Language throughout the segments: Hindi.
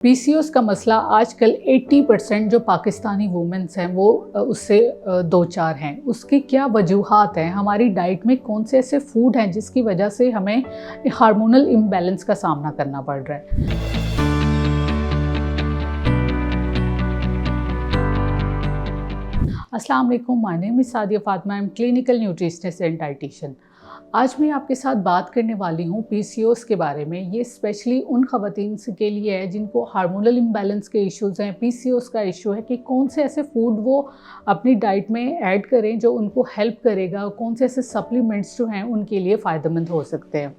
पीसीओएस का मसला आजकल 80% जो पाकिस्तानी वुमेन्स हैं वो उससे दो चार हैं। उसकी क्या वजूहात हैं? हमारी डाइट में कौन से ऐसे फूड हैं जिसकी वजह से हमें हार्मोनल इम्बैलेंस का सामना करना पड़ रहा है? अस्सलाम वालेकुम, my name is Sadia Fatima, I am clinical nutritionist and dietitian. आज मैं आपके साथ बात करने वाली हूँ पीसीओएस के बारे में। ये स्पेशली उन ख़वातीन के लिए है जिनको हार्मोनल इम्बैलेंस के इश्यूज़ हैं। पीसीओएस का इशू है कि कौन से ऐसे फूड वो अपनी डाइट में ऐड करें जो उनको हेल्प करेगा, कौन से ऐसे सप्लीमेंट्स जो हैं उनके लिए फ़ायदेमंद हो सकते हैं।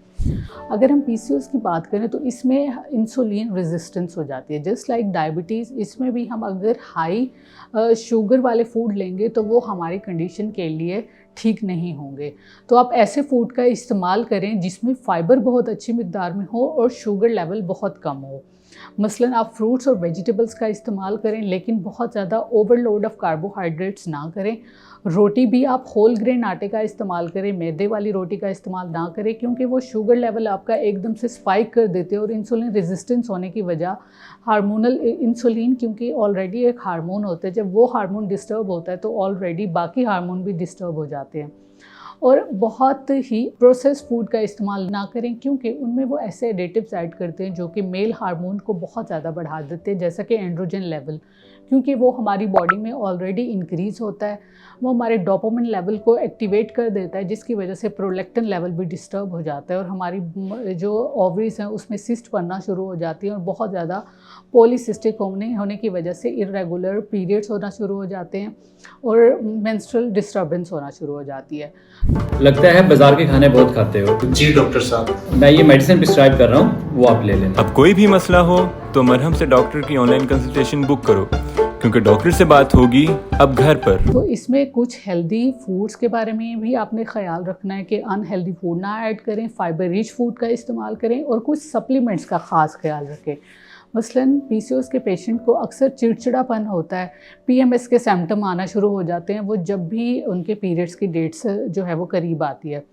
अगर हम पीसीओएस की बात करें तो इसमें इंसुलिन रेजिस्टेंस हो जाती है, जस्ट लाइक डायबिटीज़। इसमें भी हम अगर हाई शुगर वाले फूड लेंगे तो वो हमारी कंडीशन के लिए ठीक नहीं होंगे। तो आप ऐसे फूड का इस्तेमाल करें जिसमें फ़ाइबर बहुत अच्छी मिकदार में हो और शुगर लेवल बहुत कम हो। मसलन आप फ्रूट्स और वेजिटेबल्स का इस्तेमाल करें, लेकिन बहुत ज़्यादा ओवरलोड ऑफ़ कार्बोहाइड्रेट्स ना करें। रोटी भी आप होल ग्रेन आटे का इस्तेमाल करें, मैदे वाली रोटी का इस्तेमाल ना करें, क्योंकि वो शुगर लेवल आपका एकदम से स्पाइक कर देते हैं और इंसुलिन रेजिस्टेंस होने की वजह हार्मोनल इंसुलिन, क्योंकि ऑलरेडी एक हार्मोन होता है, जब वो हार्मोन डिस्टर्ब होता है तो ऑलरेडी बाकी हार्मोन भी डिस्टर्ब हो जाते हैं। और बहुत ही प्रोसेस फूड का इस्तेमाल ना करें, क्योंकि उनमें वो ऐसे एडिटिव्स ऐड करते हैं जो कि मेल हार्मोन को बहुत ज़्यादा बढ़ा देते हैं, जैसा कि एंड्रोजन लेवल, क्योंकि वो हमारी बॉडी में ऑलरेडी इंक्रीज़ होता है। वो हमारे डोपामिन लेवल को एक्टिवेट कर देता है, जिसकी वजह से प्रोलैक्टिन लेवल भी डिस्टर्ब हो जाता है और हमारी जो ओवरीज हैं उसमें सिस्ट बनना शुरू हो जाती है और बहुत ज़्यादा पॉलीसिस्टिक होने की वजह से इरेगुलर पीरियड्स होना शुरू हो जाते हैं और मेंस्ट्रुअल डिस्टर्बेंस होना शुरू हो जाती है। लगता है बाजार के खाने बहुत खाते हो। जी डॉक्टर साहब, मैं ये मेडिसिन प्रिस्क्राइब कर रहा हूँ, वो आप ले लें। अब कोई भी मसला हो तो मरहम से डॉक्टर की ऑनलाइन कंसल्टेशन बुक करो, क्योंकि डॉक्टर से बात होगी अब घर पर। तो इसमें कुछ हेल्दी फूड्स के बारे में भी आपने ख्याल रखना है कि अनहेल्दी फूड ना ऐड करें, फाइबर रिच फूड का इस्तेमाल करें और कुछ सप्लीमेंट्स का ख़ास ख्याल रखें। मसलन पीसीओएस के पेशेंट को अक्सर चिड़चिड़ापन होता है, पीएमएस के सिम्टम आना शुरू हो जाते हैं वो जब भी उनके पीरियड्स की डेट्स जो है वो करीब आती है।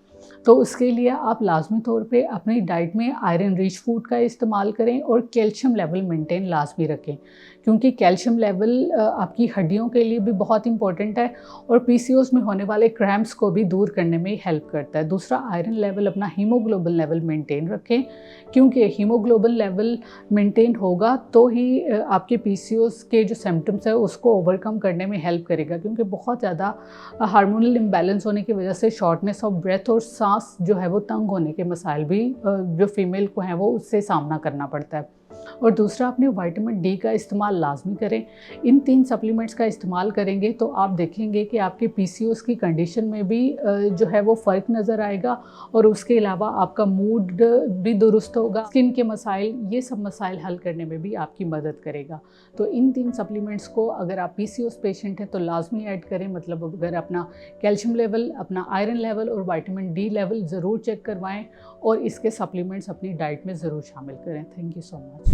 तो उसके लिए आप लाजमी तौर पे अपनी डाइट में आयरन रिच फूड का इस्तेमाल करें और कैल्शियम लेवल मेंटेन लाजमी रखें, क्योंकि कैल्शियम लेवल आपकी हड्डियों के लिए भी बहुत इंपॉर्टेंट है और पीसीओएस में होने वाले क्रैम्प्स को भी दूर करने में हेल्प करता है। दूसरा, आयरन लेवल, अपना हीमोग्लोबिन लेवल मेंटेन रखें, क्योंकि हीमोग्लोबिन लेवल मेंटेन होगा तो ही आपके पीसीओएस के जो सिम्टम्स है उसको ओवरकम करने में हेल्प करेगा, क्योंकि बहुत ज़्यादा हार्मोनल इम्बैलेंस होने की वजह से शॉर्टनेस ऑफ ब्रेथ और सांस जो है वो तंग होने के मसाइल भी जो फीमेल को हैं वो उससे सामना करना पड़ता है। और दूसरा, अपने विटामिन डी का इस्तेमाल लाजमी करें। इन 3 सप्लीमेंट्स का इस्तेमाल करेंगे तो आप देखेंगे कि आपके पीसीओएस की कंडीशन में भी जो है वो फ़र्क नज़र आएगा और उसके अलावा आपका मूड भी दुरुस्त होगा, स्किन के मसाइल, ये सब मसाइल हल करने में भी आपकी मदद करेगा। तो इन 3 सप्लीमेंट्स को अगर आप पीसीओएस पेशेंट हैं तो लाजमी ऐड करें। मतलब अगर अपना कैल्शियम लेवल, अपना आयरन लेवल और विटामिन डी लेवल ज़रूर चेक करवाएं और इसके सप्लीमेंट्स अपनी डाइट में ज़रूर शामिल करें। Thank you so much.